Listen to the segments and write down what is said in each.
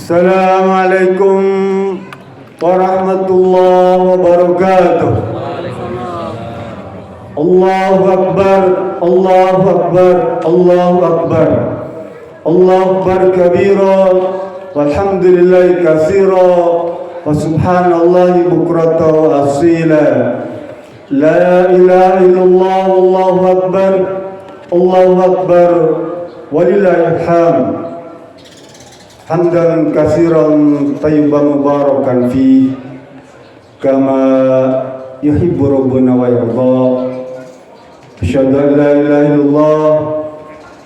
Assalamualaikum warahmatullahi wabarakatuh. Allahu Akbar, Allahu Akbar, Allahu Akbar. Allahu Akbar kabira, walhamdulillahi katsira, wa subhanallahi bukratan wa asila. La ilaha illallah, Allahu Akbar, Allahu Akbar, walillahil hamd. Hamdan katsiran thayyiban mubarakan fi kama yuhibbu rabbuna wa yarda. Asyhadu an la ilaha illallah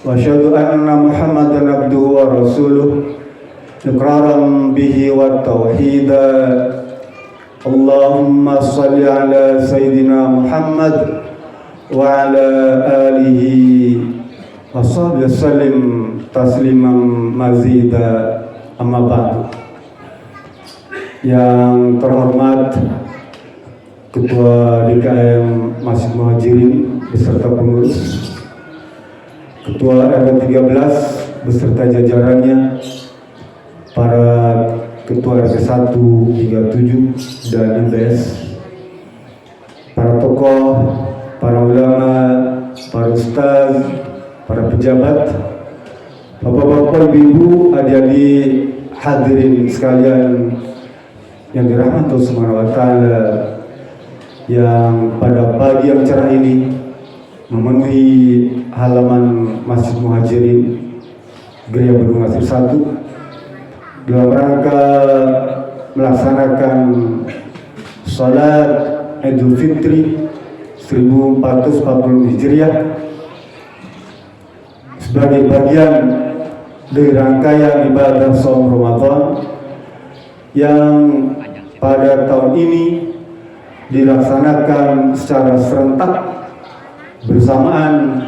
wa asyhadu anna Muhammadan abduhu wa rasuluh iqraran bihi wa tauhida. Allahumma shalli ala sayyidina Muhammad wa ala alihi wa sahbihi sallim tasliman mazida. Amma ba'du. Yang terhormat Ketua DKM Masjid Muhajirin beserta pengurus, Ketua RW 13 beserta jajarannya, para Ketua RT 1 hingga 7 dan MBS, para tokoh, para ulama, para ustaz, para pejabat, bapak-bapak, ibu-ibu, adik-adik, hadirin sekalian yang dirahmati Allah Subhanahu wa taala, yang pada pagi yang cerah ini memenuhi halaman Masjid Muhajirin Gereja Bendungan Asri 1 dalam rangka melaksanakan salat Idul Fitri 1440 Hijriah sebagai bagian dari rangkaian ibadah Shaum Ramadan yang pada tahun ini dilaksanakan secara serentak bersamaan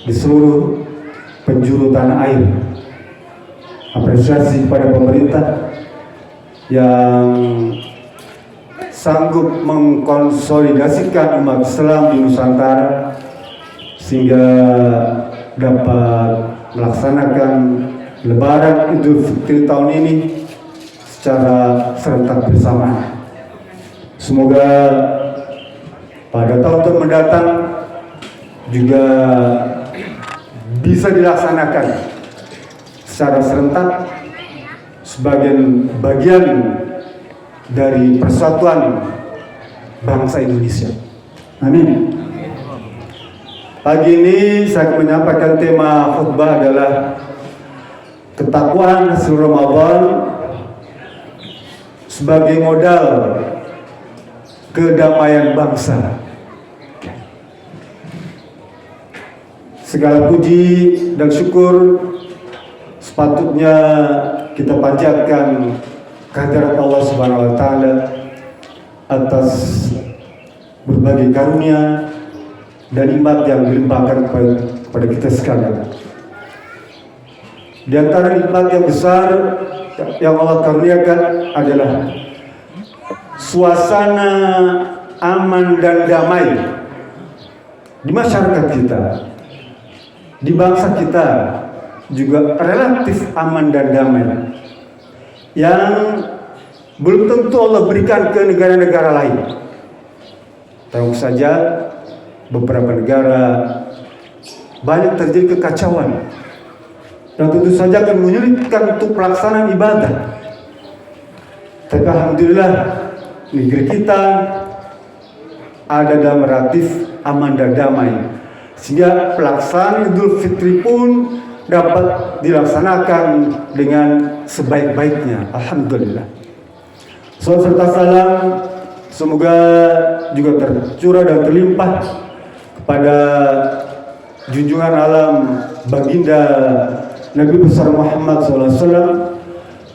di seluruh penjuru tanah air. Apresiasi kepada pemerintah yang sanggup mengkonsolidasikan umat Islam di Nusantara sehingga dapat melaksanakan Lebaran Idul Fitri tahun ini secara serentak bersamaan. Semoga pada tahun mendatang juga bisa dilaksanakan secara serentak sebagai bagian dari persatuan bangsa Indonesia. Amin. Pagi ini saya akan menyampaikan tema khutbah adalah ketakwaan hasil Ramadan sebagai modal kedamaian bangsa. Segala puji dan syukur sepatutnya kita panjatkan kehadirat Allah Subhanahu wa taala atas berbagai karunia dan nikmat yang dilimpahkan kepada kita sekalian. Di antara nikmat yang besar yang Allah karuniakan adalah suasana aman dan damai di masyarakat kita, di bangsa kita juga relatif aman dan damai, yang belum tentu Allah berikan ke negara-negara lain. Tahu saja beberapa negara banyak terjadi kekacauan dan tentu saja akan menyulitkan untuk pelaksanaan ibadah. Tapi alhamdulillah negeri kita ada dalam relatif aman dan damai, sehingga pelaksanaan Idul Fitri pun dapat dilaksanakan dengan sebaik-baiknya. Alhamdulillah. Salawat serta salam semoga juga tercurah dan terlimpah kepada junjungan alam baginda Nabi besar Muhammad SAW,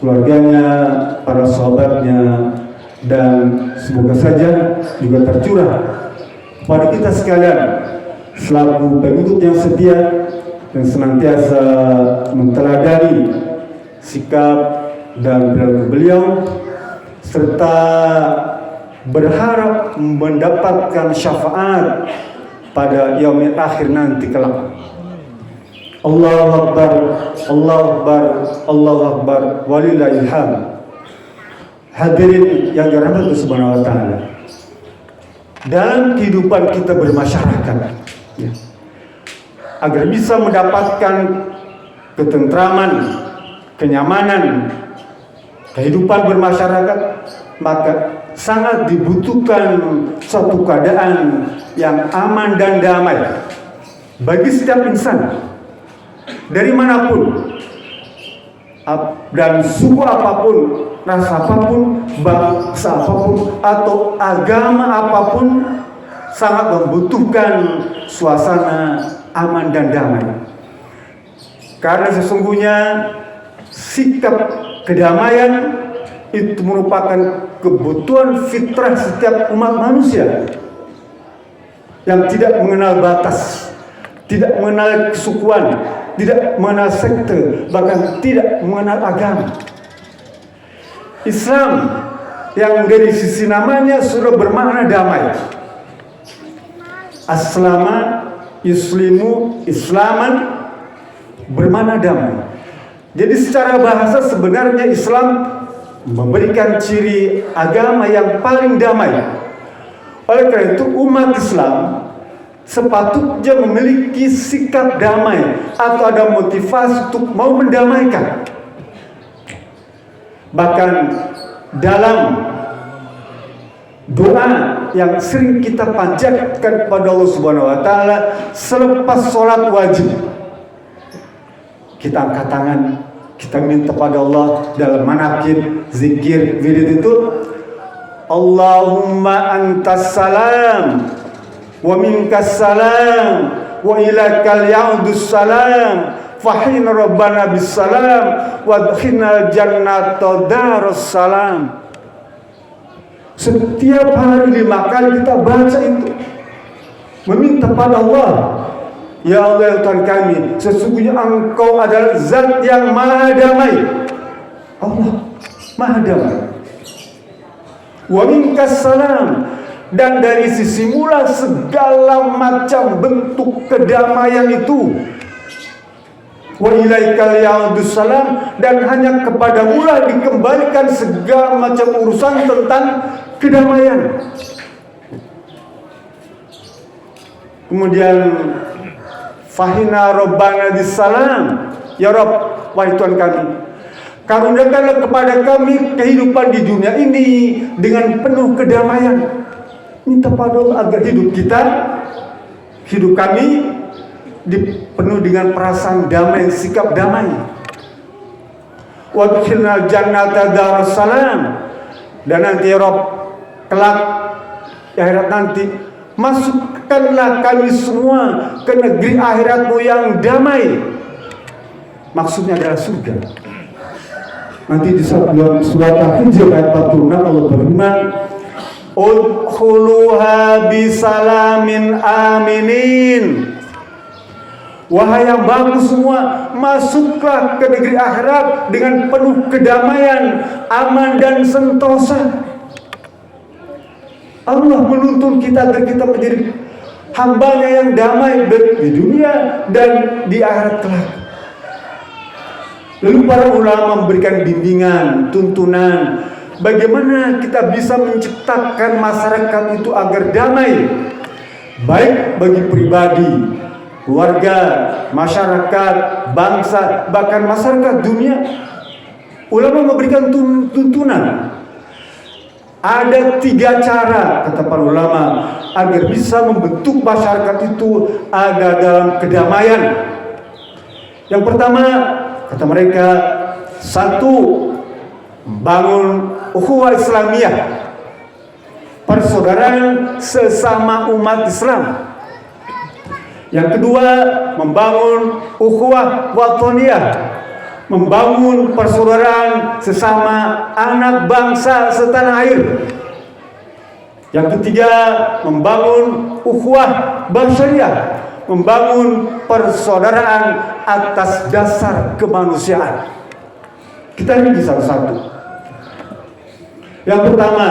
keluarganya, para sahabatnya, dan semoga saja juga tercurah kepada kita sekalian selaku pengikut yang setia dan senantiasa menteladani sikap dan perilaku beliau, serta berharap mendapatkan syafaat pada yaumil akhir nanti kelak. Allahu Akbar, Allahu Akbar, Allahu Akbar, walillahil hamd. Hadirin yang dirahmati Allah Subhanahu wa taala. Dalam kehidupan kita bermasyarakat, ya, agar bisa mendapatkan ketentraman, kenyamanan, kehidupan bermasyarakat, maka sangat dibutuhkan suatu keadaan yang aman dan damai bagi setiap insan dari manapun dan suku apapun, ras apapun, bangsa apapun, atau agama apapun, sangat membutuhkan suasana aman dan damai. Karena sesungguhnya sikap kedamaian itu merupakan kebutuhan fitrah setiap umat manusia yang tidak mengenal batas, tidak mengenal kesukuan, tidak mengenal sekte, bahkan tidak mengenal agama. Islam yang dari sisi namanya sudah bermakna damai. Aslama yuslimu islaman bermakna damai. Jadi secara bahasa sebenarnya Islam memberikan ciri agama yang paling damai. Oleh karena itu umat Islam sepatutnya memiliki sikap damai atau ada motivasi untuk mau mendamaikan. Bahkan dalam doa yang sering kita panjatkan kepada Allah Subhanahu wa taala selepas sholat wajib, kita angkat tangan, kita minta pada Allah dalam manakib, zikir, wirid itu, Allahumma antas salam wa minkas salam wa ilakal ya'udus salam fahina rabbana bis salam wa adkhilnal jannata darus salam. Setiap hari 5 kali kita baca itu, meminta pada Allah, ya Allah Tuhan kami, sesungguhnya Engkau adalah zat yang maha damai. Allah maha damai. Wa minkas salam, dan dari sisi mula segala macam bentuk kedamaian itu. Wa ilaikal ya'udus salam, dan hanya kepada mula dikembalikan segala macam urusan tentang kedamaian. Kemudian fahina rabbana bisalam, ya Rabb, wahai Tuhan kami, karuniakanlah kepada kami kehidupan di dunia ini dengan penuh kedamaian. Minta pada Allah agar hidup kami dipenuhi dengan perasaan damai, sikap damai. Wadkhilnal jannata darussalam, dan nanti ya Rabb, kelak di akhirat nanti, masukkanlah kami semua ke negeri akhiratmu yang damai. Maksudnya adalah surga. Nanti di dalam surat Al-Hijr ayat 46 Allah berfirman, udkhuluha bisalamin aminin. Wahai yang bagus semua, masuklah ke negeri akhirat dengan penuh kedamaian, aman dan sentosa. Allah menuntun kita agar kita menjadi hambanya yang damai di dunia dan di akhirat kelak. Lalu para ulama memberikan bimbingan, tuntunan, bagaimana kita bisa menciptakan masyarakat itu agar damai, baik bagi pribadi, keluarga, masyarakat, bangsa, bahkan masyarakat dunia. Ulama memberikan tuntunan. Ada 3 cara, kata para ulama, agar bisa membentuk masyarakat itu ada dalam kedamaian. Yang pertama, kata mereka, 1, membangun ukhuwah Islamiyah, persaudaraan sesama umat Islam. Yang kedua, membangun ukhuwah watoniyah, membangun persaudaraan sesama anak bangsa setanah air. Yang ketiga, membangun ukhuwah basyariah, membangun persaudaraan atas dasar kemanusiaan. Kita rinci satu-satu. Yang pertama,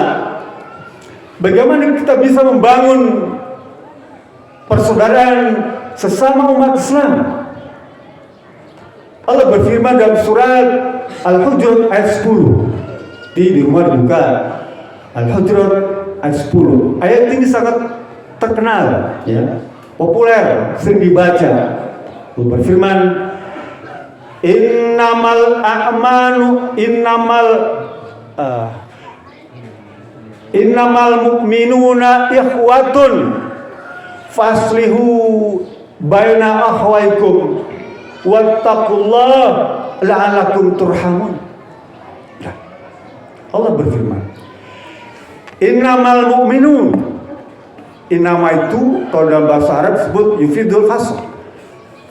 bagaimana kita bisa membangun persaudaraan sesama umat Islam? Allah berfirman dalam surat Al-Hujurat ayat 10. Di rumah dibuka Al-Hujurat ayat 10. Ayat ini sangat terkenal, ya, populer, sering dibaca. Allah berfirman, innamal mu'minuna ikhwatun faslihu baina akhwaikum wattaqullah la'alakum turhamun. Allah berfirman, innamal mu'minun. Innama itu kalau dalam bahasa Arab disebut yufidul hasr,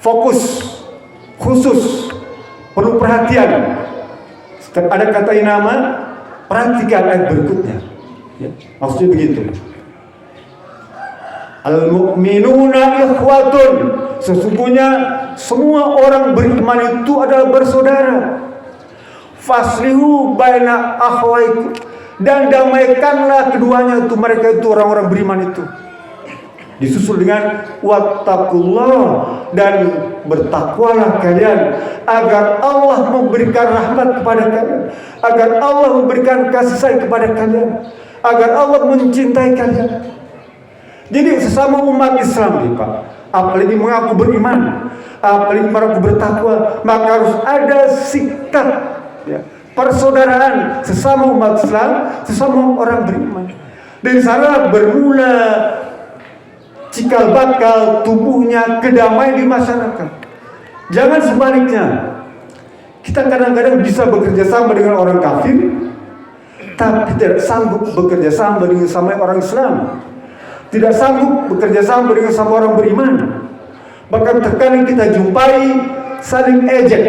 fokus, khusus, perlu perhatian. Setiap ada kata innama, perhatikan ayat berikutnya, ya, maksudnya begitu. Al-mu'minuna ikhwatun, sesungguhnya semua orang beriman itu adalah bersaudara. Faslihu baina akhwaikum, dan damaikanlah keduanya itu, mereka itu orang-orang beriman itu. Disusul dengan wattaqullah, dan bertakwalah kalian agar Allah memberikan rahmat kepada kalian, agar Allah memberikan kasih sayang kepada kalian, agar Allah mencintai kalian. Jadi sesama umat Islam nih Pak, apalagi mengaku beriman, apalagi mengaku bertakwa, maka harus ada sikap, ya, persaudaraan sesama umat Islam, sesama orang beriman. Dari sana bermula cikal bakal tumbuhnya kedamaian di masyarakat. Jangan sebaliknya. Kita kadang-kadang bisa bekerja sama dengan orang kafir, tapi tidak sanggup bekerja sama dengan sama orang Islam. Tidak sanggup bekerja sama dengan sama orang beriman. Bahkan terkadang kita jumpai saling ejek,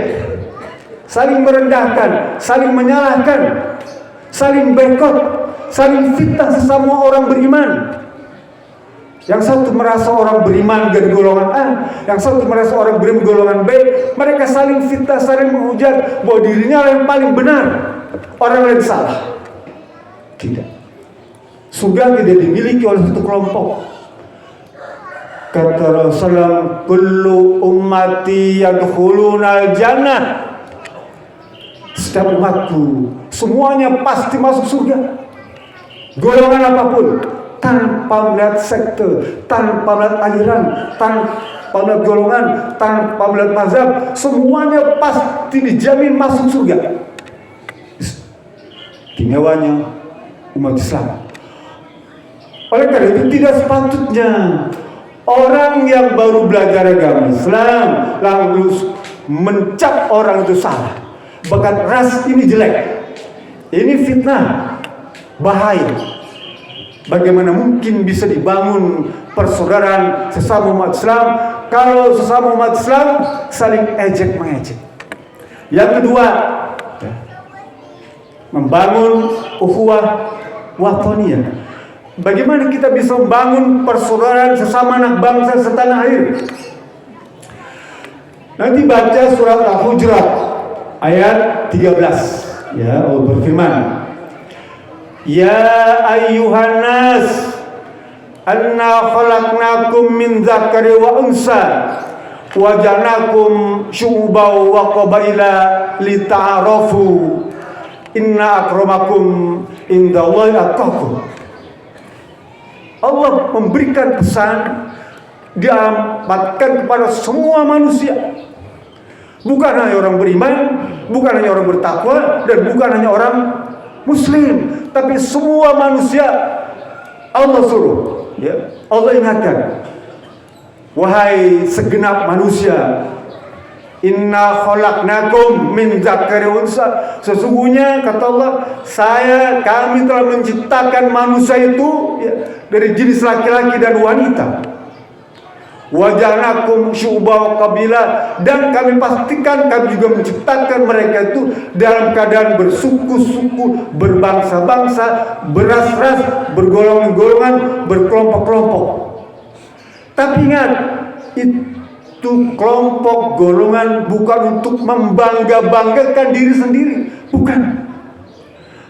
saling merendahkan, saling menyalahkan, saling boikot, saling fitnah sesama orang beriman. Yang satu merasa orang beriman dari golongan A, yang satu merasa orang beriman golongan B. Mereka saling fitnah, saling menghujat bahwa dirinya yang paling benar, orang lain salah. Tidak. Surga tidak dimiliki oleh satu kelompok. Kata Rasulullah, kullu ummati yadkhulunal jannah. Setiap umatku semuanya pasti masuk surga, golongan apapun, tanpa melihat sekte, tanpa melihat aliran, tanpa melihat golongan, tanpa melihat mazhab, semuanya pasti dijamin masuk surga. Istimewanya umat Islam. Oleh karena itu tidak sepatutnya orang yang baru belajar agama Islam lalu mencap orang itu salah, bahkan ras ini jelek, ini fitnah, bahaya. Bagaimana mungkin bisa dibangun persaudaraan sesama umat Islam kalau sesama umat Islam saling ejek mengejek? Yang kedua, membangun ukhuwah watoniyah. Bagaimana kita bisa membangun persaudaraan sesama anak bangsa setanah air? Nanti baca surat Al-Hujurat ayat 13. Ya, Allah berfirman, ya ayyuhan nas, anna khalaqnakum min dzakari wa unsa wa ja'alnakum syu'uban wa qabaila lita'arafu inna akramakum indallahi atqakum. Allah memberikan pesan, diamatkan kepada semua manusia, bukan hanya orang beriman, bukan hanya orang bertakwa, dan bukan hanya orang muslim, tapi semua manusia Allah suruh, ya, Allah ingatkan, wahai segenap manusia, inna khalaqnakum min dzakari wa unsa, sesungguhnya kata Allah, kami telah menciptakan manusia itu, ya, dari jenis laki-laki dan wanita. Wa ja'alnakum syu'uban wa qabila, dan kami pastikan kami juga menciptakan mereka itu dalam keadaan bersuku-suku, berbangsa-bangsa, beras-ras, bergolongan-golongan, berkelompok-kelompok. Tapi ingat, itu kelompok golongan bukan untuk membangga-banggakan diri sendiri, bukan.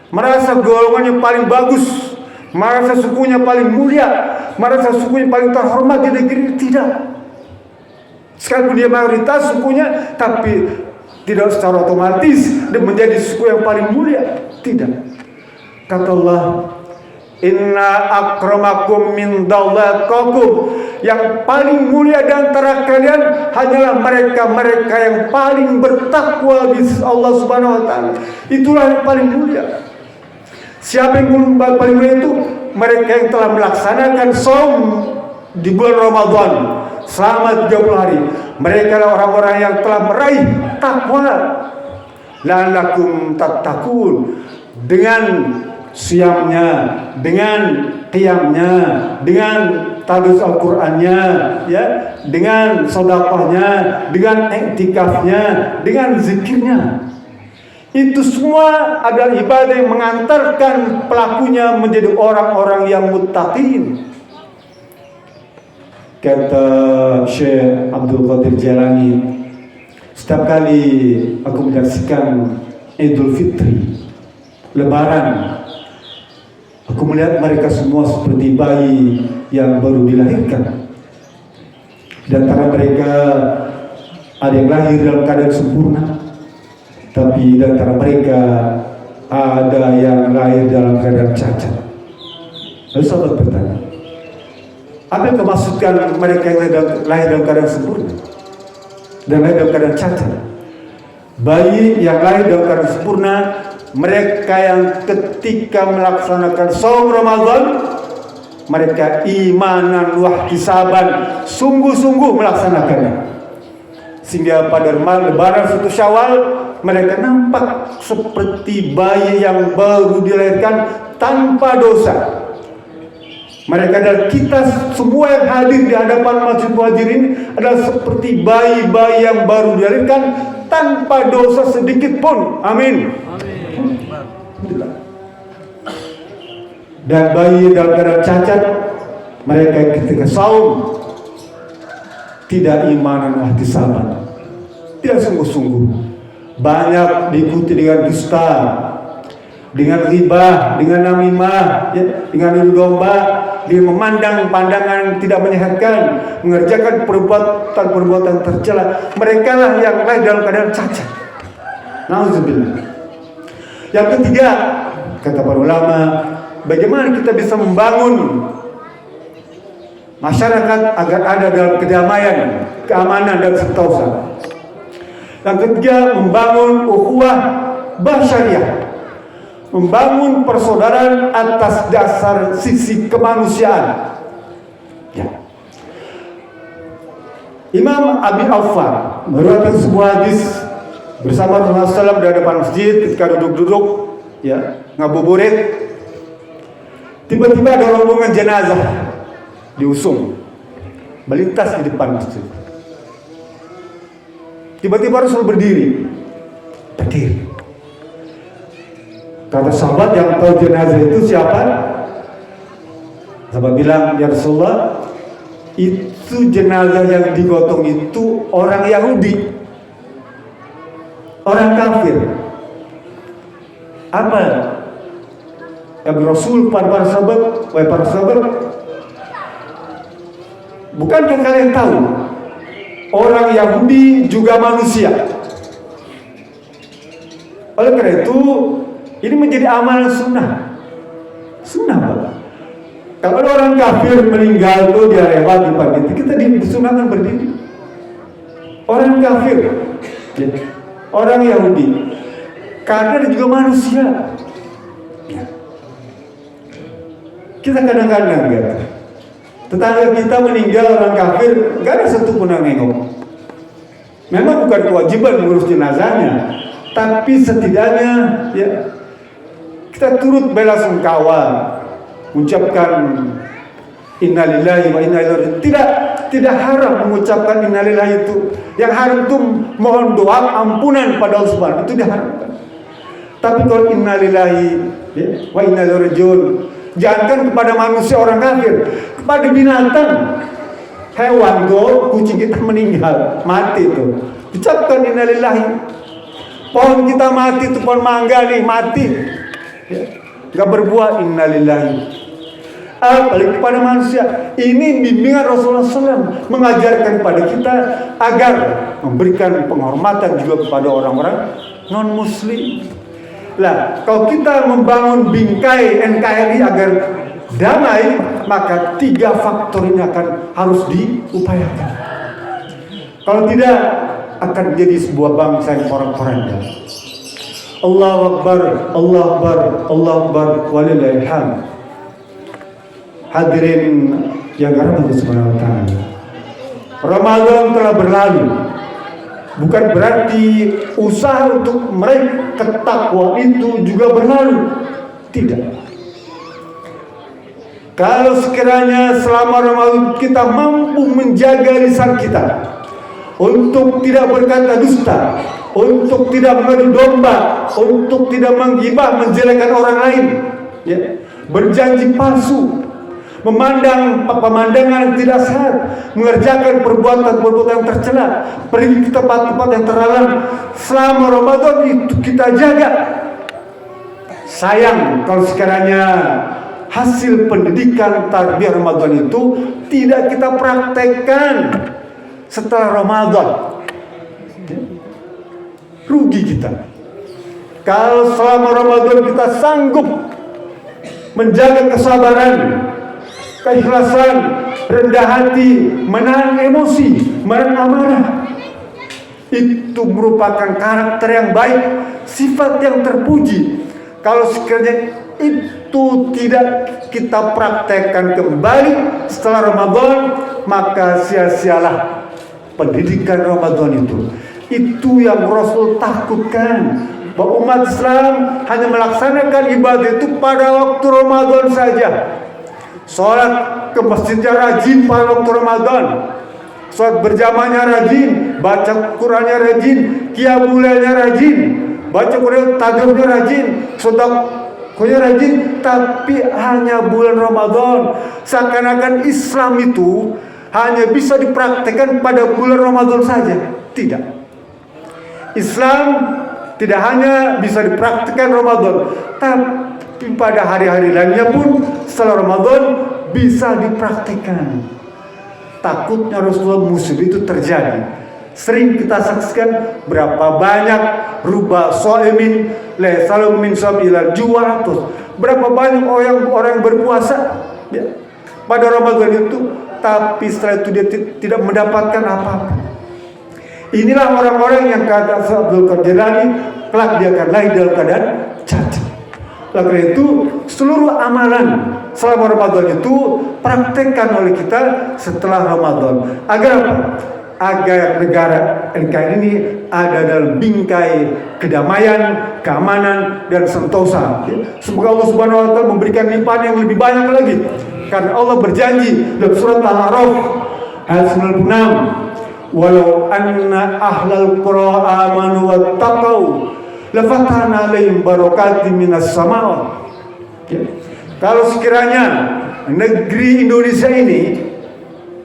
Merasa golongannya paling bagus, merasa sukunya paling mulia, merasa sukunya paling terhormat di negeri, tidak. Sekalipun dia mayoritas sukunya, tapi tidak secara otomatis dan menjadi suku yang paling mulia. Tidak. Kata Allah, inna akramakum mindallahi, yang paling mulia di antara kalian hanyalah mereka-mereka yang paling bertakwa di Allah Subhanahu wa taala. Itulah yang paling mulia. Siapa yang paling mulia itu? Mereka yang telah melaksanakan saum di bulan Ramadan selama 30 hari. Mereka adalah orang-orang yang telah meraih takwa. La'allakum tattaqun, dengan siamnya, dengan qiyamnya, dengan tadus Al-Qur'annya, ya, dengan sedekahnya, dengan iktikafnya, dengan zikirnya. Itu semua adalah ibadah yang mengantarkan pelakunya menjadi orang-orang yang muttaqin. Kata Syekh Abdul Qadir Jailani, setiap kali aku menyaksikan Idul Fitri, Lebaran, aku melihat mereka semua seperti bayi yang baru dilahirkan. Di antara mereka ada yang lahir dalam keadaan sempurna, tapi di antara mereka ada yang lahir dalam keadaan cacat. Lalu sahabat bertanya, apa yang kemaksudkan mereka yang lahir dalam keadaan sempurna dan lahir dalam keadaan cacat? Bayi yang lahir dalam keadaan sempurna, mereka yang ketika melaksanakan saum Ramadan, mereka imanan wahtisaban, sungguh-sungguh melaksanakannya, sehingga pada Lebaran 1 Syawal mereka nampak seperti bayi yang baru dilahirkan tanpa dosa. Mereka dan kita semua yang hadir di hadapan Masjid Muhajirin adalah seperti bayi-bayi yang baru dilahirkan tanpa dosa sedikit pun. Amin. Dan bayi dalam keadaan cacat, mereka ketika saum tidak imanan wahtisaban, tidak sungguh-sungguh, banyak diikuti dengan dusta, dengan riba, dengan namimah, ya, dengan adu domba, dengan memandang pandangan tidak menyehatkan, mengerjakan perbuatan tercela. Mereka lah yang lahir dalam keadaan cacat. Nauzubillah. Yang ketiga, kata para ulama, bagaimana kita bisa membangun masyarakat agar ada dalam kedamaian, keamanan dan sentosa. Yang ketiga, membangun ukhuwah basyariah, membangun persaudaraan atas dasar sisi kemanusiaan. Ya. Imam Abi Aufa meriwayatkan sebuah hadis bersama Rasulullah SAW di hadapan masjid ketika duduk-duduk, ya, ngabuburit. Tiba-tiba ada rombongan jenazah diusung melintas di depan masjid. Tiba-tiba Rasul berdiri. Kata sahabat yang tahu jenazah itu siapa? Sahabat bilang, ya Rasulullah, itu jenazah yang digotong itu orang Yahudi, orang kafir. Apa? Ya Rasul, para sahabat, wahai para sahabat, bukankah kalian tahu orang Yahudi juga manusia? Oleh karena itu, ini menjadi amalan sunnah. Sunnah Bapak. Kalau ada orang kafir meninggal tuh dia lewat di depan kita disunahkan berdiri. Orang kafir, ya, orang Yahudi, karena dia juga manusia. Ya. Kita kadang-kadang gitu, tetangga kita meninggal orang kafir, gak ada satu pun yang nengok. Memang bukan kewajiban mengurus jenazahnya, tapi setidaknya ya kita turut bela sungkawa, ucapkan innalillahi wa inna ilaihi raji'un. Tidak haram mengucapkan innalillahi itu. Yang haram itu mohon doa ampunan pada Allah Subhanahu, itu diharamkan. Tapi kalau innalillahi ya, wa inna ilaihi raji'un, jangankan kepada manusia orang kafir, kepada binatang, hewan tuh, kucing kita meninggal, mati itu, ucapkan innalillahi. Pohon kita mati itu, pohon mangga nih mati, ya, gak berbuah innalillahi. apalagi kepada manusia. Ini bimbingan Rasulullah SAW mengajarkan kepada kita agar memberikan penghormatan juga kepada orang-orang non-muslim. Lah, kalau kita membangun bingkai NKRI agar damai, maka 3 faktor ini harus diupayakan. Kalau tidak, akan menjadi sebuah bangsa yang porak-poranda. Allahu Akbar, Allahu Akbar, Allahu Akbar, walillahil hamd. Hadirin yang Allah Subhanahu wa taala. Ramadan telah berlalu. Bukan berarti usaha untuk meraih takwa itu juga berlalu. Tidak. Kalau sekiranya selama Ramadan kita mampu menjaga lisan kita untuk tidak berkata dusta, untuk tidak mengadu domba, untuk tidak menggibah, menjelekkan orang lain, ya, berjanji palsu, memandang pemandangan yang tidak sehat, mengerjakan perbuatan-perbuatan yang tercela, pergi ke tempat-tempat yang terlarang. Selama Ramadan itu kita jaga. Sayang kalau sekiranya hasil pendidikan tarbiyah Ramadan itu tidak kita praktekkan setelah Ramadan. Rugi kita. Kalau selama Ramadan kita sanggup menjaga kesabaran, keikhlasan, rendah hati, menahan emosi, menahan amarah, itu merupakan karakter yang baik, sifat yang terpuji. Kalau sekiranya itu tidak kita praktekkan kembali setelah Ramadan, maka sia-sialah pendidikan Ramadan itu. Itu yang Rasul takutkan, bahwa umat Islam hanya melaksanakan ibadah itu pada waktu Ramadan saja. Sholat ke masjidnya rajin pada waktu Ramadan, sholat berjamaahnya rajin, baca Qurannya rajin, qiyamulailnya rajin, baca Quran tahajudnya rajin, sedekahnya rajin. Tapi hanya bulan Ramadan, seakan-akan Islam itu hanya bisa dipraktekkan pada bulan Ramadan saja. Tidak. Islam tidak hanya bisa dipraktikkan Ramadan, tapi pada hari-hari lainnya pun setelah Ramadan bisa dipraktikkan. Takutnya Rasulullah musib itu terjadi. Sering kita saksikan berapa banyak rubah soemin le salam min sam ila juwatus. Berapa banyak orang berpuasa ya, pada Ramadan itu, tapi setelah itu dia tidak mendapatkan apa-apa. Inilah orang-orang yang kata Abdul Qadir Jilani, kelak dia akan lahir dalam keadaan cacat. Karena itu seluruh amalan selama Ramadan itu praktekkan oleh kita setelah Ramadan. Agar apa? Agar negara NKRI ini ada dalam bingkai kedamaian, keamanan, dan sentosa. Semoga Allah Subhanahu wa taala memberikan limpahan yang lebih banyak lagi. Karena Allah berjanji dalam surat Al-A'raf ayat 96, walau anna ahlal qura amanu wattaqau lafatahna alaihim barakatim minas sama. Kalau sekiranya negeri Indonesia ini,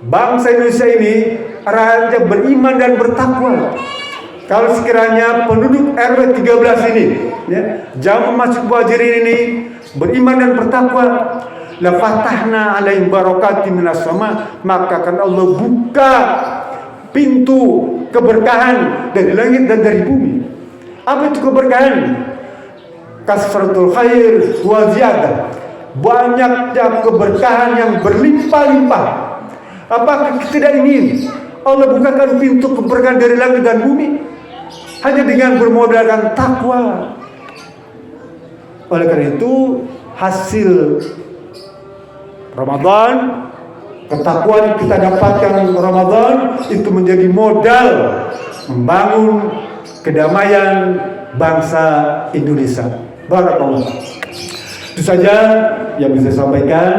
bangsa Indonesia ini, rakyatnya beriman dan bertakwa, kalau sekiranya penduduk RW 13 ini, ya, Jamaah Masjid Muhajirin ini beriman dan bertakwa, la fatahna alaihim barakatim minas sama, maka akan Allah buka pintu keberkahan dari langit dan dari bumi. Apa itu keberkahan? Kasratul khair wa ziyadah. Banyaknya keberkahan yang berlimpah-limpah. Apakah kita tidak ingin Allah bukakan pintu keberkahan dari langit dan bumi hanya dengan bermodalkan takwa? Oleh karena itu, hasil Ramadan, ketakwaan kita dapatkan Ramadan itu menjadi modal membangun kedamaian bangsa Indonesia. Barakallah. Itu saja yang bisa saya sampaikan.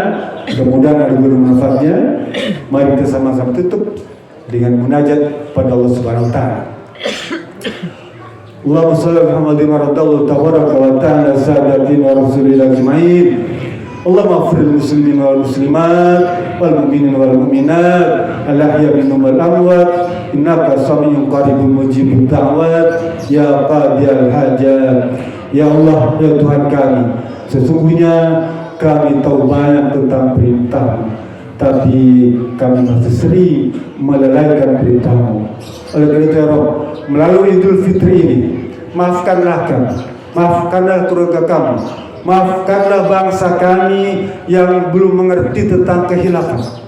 Mudah-mudahan ada bermanfaatnya. Mari kita sama-sama tutup dengan munajat pada Allah Subhanahu wa taala. Allahumma shalli ala Muhammadin wa radallahu tabaraka wa ta'ala sadatin wa rasulillah ajma'in. Allahumma ighfir lil muslimin wal muslimat wal mu'minin wal mu'minat al-ahya minhum wal amwat innaka samiyyun qaribun mujibud da'wat ya qadiyal hajat. Ya Allah, ya Tuhan kami, sesungguhnya kami tahu banyak tentang perintah, tapi kami masih sering melalaikan perintah-Mu. Oleh karena itu ya Rabb, melalui Idul Fitri ini, maafkanlah kami, maafkanlah keluarga kami, maafkanlah bangsa kami yang belum mengerti tentang khilafah.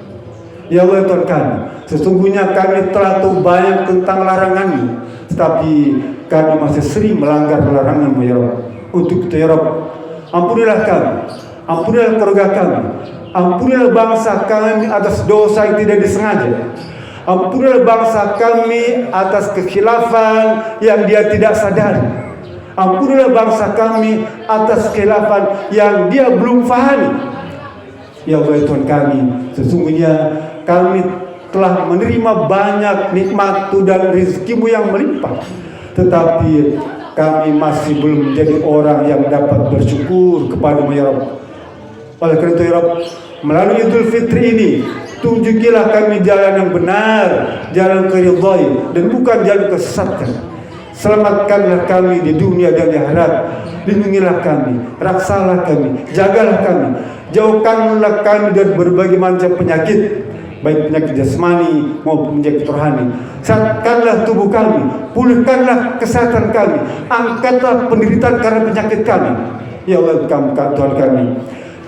Ya Allah Tuhan kami, sesungguhnya kami telah tahu banyak tentang larangan-Mu, tetapi kami masih sering melanggar larangan-Mu ya Rabb. Untuk itu ya Rabb, ampunilah kami, ampunilah keluarga kami, ampunilah bangsa kami atas dosa yang tidak disengaja, ampunilah bangsa kami atas kekhilafan yang dia tidak sadari, ampunilah bangsa kami atas kekhilafan yang dia belum fahami. Ya Allah Tuhan kami, sesungguhnya kami telah menerima banyak nikmat dan rezeki-Mu yang melimpah, tetapi kami masih belum menjadi orang yang dapat bersyukur kepada-Mu ya Rabb. Oleh karena itu ya Rabb, melalui Idul Fitri ini, tunjukilah kami jalan yang benar, jalan keridhaan dan bukan jalan kesesatan. Selamatkanlah kami di dunia dan di akhirat. Lindungilah kami, raksalah kami, jagalah kami, jauhkanlah kami dari berbagai macam penyakit, baik penyakit jasmani maupun penyakit rohani. Sehatkanlah tubuh kami, pulihkanlah kesehatan kami, angkatlah penderitaan karena penyakit kami. Ya Allah Tuhan kami,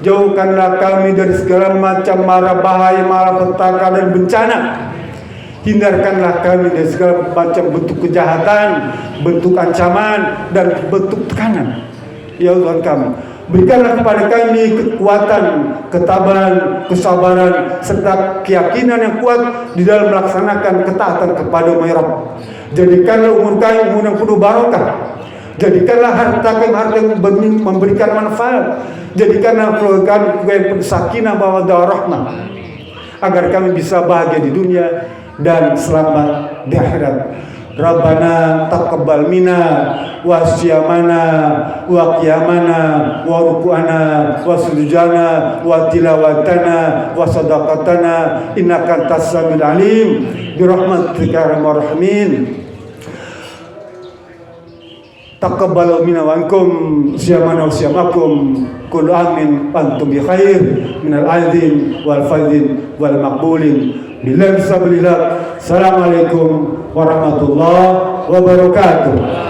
jauhkanlah kami dari segala macam mara bahaya, malapetaka dan bencana. Hindarkanlah kami dari segala macam bentuk kejahatan, bentuk ancaman dan bentuk tekanan. Ya Allah Tuhan kami, berikanlah kepada kami kekuatan, ketabahan, kesabaran, serta keyakinan yang kuat di dalam melaksanakan ketaatan kepada-Mu ya Rabb. Jadikanlah umur kami umur yang penuh barokah. Jadikanlah harta kami harta yang memberikan manfaat. Jadikanlah keluarga kami yang penuh sakinah mawaddah warahmah, agar kami bisa bahagia di dunia dan selamat di akhirat. Rabbana taqabbal minna wa siyamana wa qiyamana wa ruku'ana wa sujudana wa tilawatana wa sadaqatana innaka antas samiul alim bi rahmatika ya arhamar rahimin. Taqabbal minna wa ankum siyamana wa siyamakum kullu amin antum bi khair minal aidin wal fadhin wal maqbulin billahi sabilillah. Assalamualaikum warahmatullahi wabarakatuh.